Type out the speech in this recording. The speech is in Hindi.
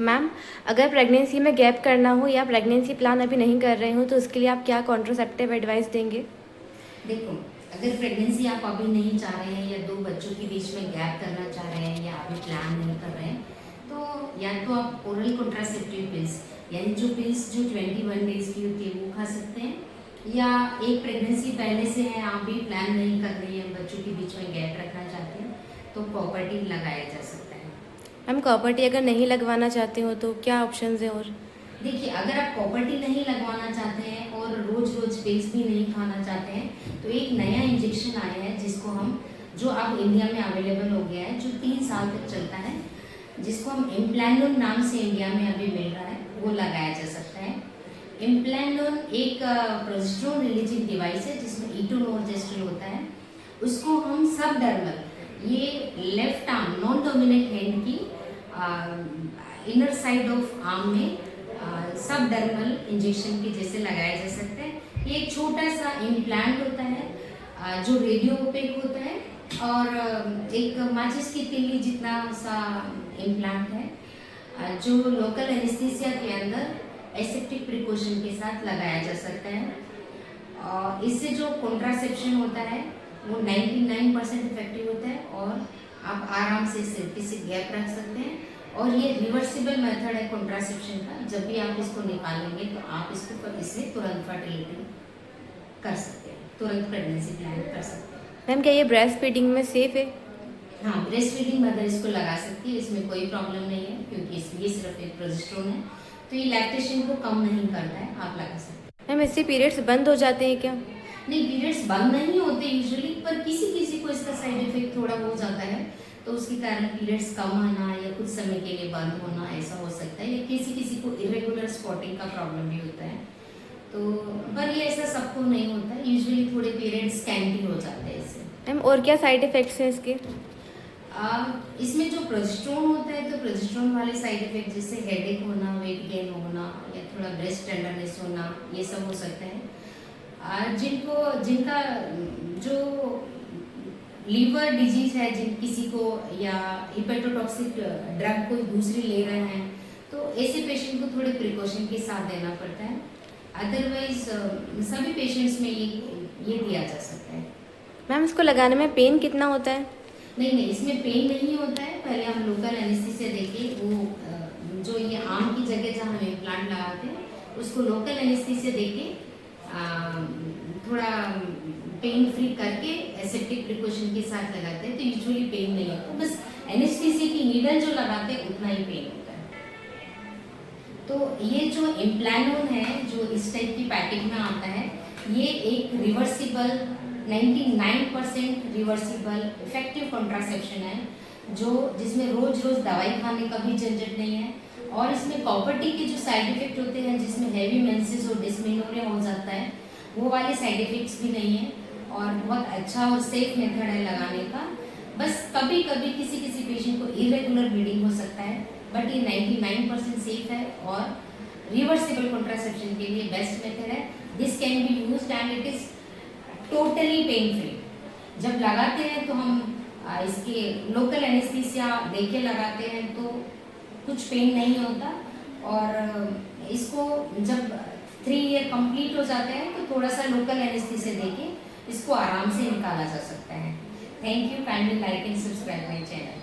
मैम, अगर प्रेगनेंसी में गैप करना हो या प्रेगनेंसी प्लान अभी नहीं कर रहे हो तो उसके लिए आप क्या कॉन्ट्रासेप्टिव एडवाइस देंगे? देखो, अगर प्रेगनेंसी आप अभी नहीं चाह रहे हैं या दो बच्चों के बीच में गैप करना चाह रहे हैं या अभी प्लान नहीं कर रहे हैं, तो या तो आप ओरल कॉन्ट्रासेप्टिव पिल्स यानी जो पिल्स जो 21 डेज की होती है वो खा सकते हैं, या एक प्रेगनेंसी पहले से है, आप भी प्लान नहीं कर रही हैं, बच्चों के बीच में गैप रखना चाहते हैं, तो प्रॉपर्टी लगाया जा सकता है। मैम, कॉपर्टी अगर नहीं लगवाना चाहते हो तो क्या ऑप्शंस हैं और? देखिए, अगर आप प्रॉपर्टी नहीं लगवाना चाहते हैं और रोज रोज पिल्स भी नहीं खाना चाहते हैं, तो एक नया इंजेक्शन आया है जिसको हम, जो अब इंडिया में अवेलेबल हो गया है, जो 3 साल तक चलता है, जिसको हम इम्प्लानोन नाम से इंडिया में अभी मिल रहा है, वो लगाया जा सकता है। इम्प्लानोन एक प्रोजेस्टेरोन रिलीजिंग डिवाइस है जिसमें ईटोनोजेस्ट्रोन होता है। उसको हम सब डर्मल, ये left arm non dominant hand की इनर साइड ऑफ आर्म में सब डर्मल इंजेक्शन के जैसे लगाया जा सकता है। ये एक छोटा सा इम्प्लांट होता है जो रेडियो ओपेक होता है, और एक माचिस की तिल्ली जितना सा इम्प्लांट है जो लोकल एनेस्थीसिया के अंदर एसेप्टिक प्रिकॉशन के साथ लगाया जा सकता है। और इससे जो कॉन्ट्रासेप्शन होता है वो 99% इफेक्टिव होता है, और आप आराम से किसी गैप रख सकते हैं। और ये रिवर्सिबल मेथड है कॉन्ट्रासेप्शन का, जब भी आप इसको निकालेंगे तो आप इससे तुरंत फर्टिलिटी कर सकते हैं, तुरंत प्रेगनेंसी प्लान कर सकते हैं। मैम, क्या ये ब्रेस्ट फीडिंग में सेफ है? हाँ, ब्रेस्ट फीडिंग मदर इसको लगा सकती है, इसमें कोई प्रॉब्लम नहीं है, क्योंकि ये सिर्फ एक प्रोजेस्टेरोन है, तो ये लैक्टेशन को कम नहीं करता है, आप लगा सकते हैं। मैम, इससे पीरियड्स बंद हो जाते हैं क्या? नहीं, पीरियड्स बंद नहीं होते यूजुअली, पर किसी किसी को इसका साइड इफेक्ट थोड़ा हो जाता है, तो उसके कारण पीरियड्स कम होना या कुछ समय के लिए बंद होना ऐसा हो सकता है, या किसी किसी को इरेगुलर स्पॉटिंग का प्रॉब्लम भी होता है। तो पर ये ऐसा सबको नहीं होता है, यूजुअली थोड़े पीरियड्स स्कैंटी हो जाते हैं इससे। मैम, और क्या साइड इफ़ेक्ट्स हैं इसके? इसमें जो प्रोजेस्टेरोन होता है, तो प्रोजेस्टेरोन वाले साइड इफेक्ट जैसे हेडेक होना, वेट गेन होना, या थोड़ा ब्रेस्ट टेंडरनेस होना, ये सब हो सकता है। जिनका जो लीवर डिजीज है, जिन किसी को, या हिपेटोटॉक्सिक ड्रग कोई दूसरी ले रहे हैं, तो ऐसे पेशेंट को थोड़े प्रिकॉशन के साथ देना पड़ता है। अदरवाइज सभी पेशेंट्स में ये दिया जा सकता है। मैम, इसको लगाने में पेन कितना होता है? नहीं, इसमें पेन नहीं होता है। पहले हम लोकल एनेस्थीसिया देके वो जो ये आर्म की जगह जहाँ हम इम्प्लांट लगाते हैं उसको लोकल एनेस्थीसिया देके थोड़ा पेन फ्री करके एसेप्टिक प्रिकॉशन के साथ लगाते हैं, तो यूजुअली पेन नहीं होता, बस एनेस्थीसिया की नीडल जो लगाते हैं उतना ही पेन होता है। तो ये जो इम्प्लानोन है जो इस टाइप की पैकेट में आता है, ये एक रिवर्सिबल 99% रिवर्सिबल इफेक्टिव कॉन्ट्रासेप्शन है, जो जिसमें रोज रोज दवाई खाने का भी झंझट नहीं है, और इसमें प्रॉपर्टी के जो साइड इफेक्ट होते हैं जिसमें हैवी मेंसेस और डिस्मेनोरिया हो जाता है, वो वाले साइड इफेक्ट्स भी नहीं है, और बहुत अच्छा और सेफ मेथड है लगाने का। बस कभी कभी किसी किसी पेशेंट को इरेगुलर ब्लीडिंग हो सकता है, बट ये 99% सेफ है और रिवर्सिबल कॉन्ट्रासेप्शन के लिए बेस्ट मेथड है। This can be used and it is totally pain free. जब लगाते हैं तो हम इसके लोकल एनेस्थीसिया देके लगाते हैं, तो कुछ पेन नहीं होता, और इसको जब 3 ईयर कंप्लीट हो जाते हैं तो थोड़ा सा लोकल एनेस्थीसिया देके इसको आराम से निकाला जा सकता है। Thank you, kindly like and subscribe my channel.